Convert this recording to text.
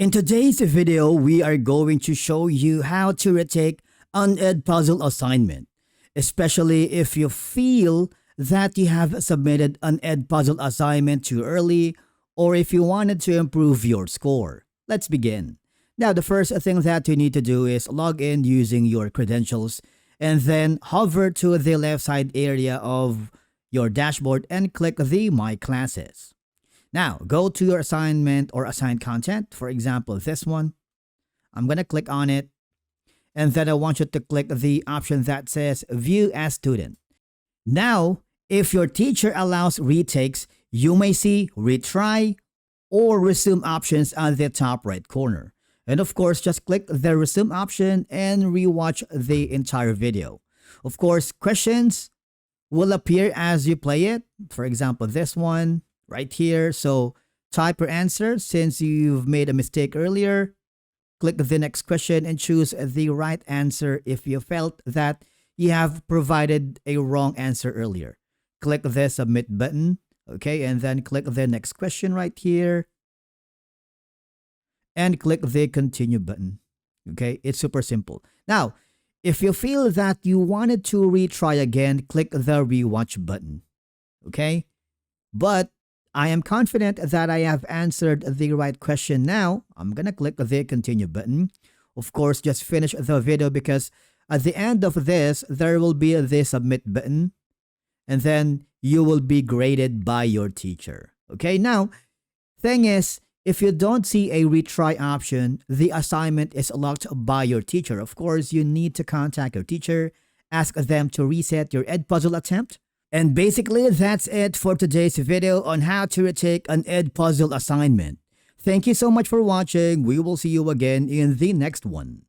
In today's video, we are going to show you how to retake an Edpuzzle assignment, especially if you feel that you have submitted an Edpuzzle assignment too early or if you wanted to improve your score. Let's begin. Now, the first thing that you need to do is log in using your credentials and then hover to the left side area of your dashboard and click the My Classes. Now, go to your assignment or assigned content. For example, this one. I'm going to click on it. And then I want you to click the option that says View as Student. Now, if your teacher allows retakes, you may see Retry or Resume options at the top right corner. And of course, just click the Resume option and rewatch the entire video. Of course, questions will appear as you play it. For example, this one right here. So type your answer since you've made a mistake earlier. Click the next question and choose the right answer if you felt that you have provided a wrong answer earlier. Click the Submit button. Okay, and then click the next question right here. And click the Continue button. Okay, it's super simple. Now, if you feel that you wanted to retry again, click the Rewatch button. Okay, but I am confident that I have answered the right question now. I'm going to click the Continue button. Of course, just finish the video because at the end of this, there will be the Submit button. And then you will be graded by your teacher. Okay, now, thing is, if you don't see a retry option, the assignment is locked by your teacher. Of course, you need to contact your teacher, ask them to reset your Edpuzzle attempt. And basically, that's it for today's video on how to retake an Edpuzzle assignment. Thank you so much for watching. We will see you again in the next one.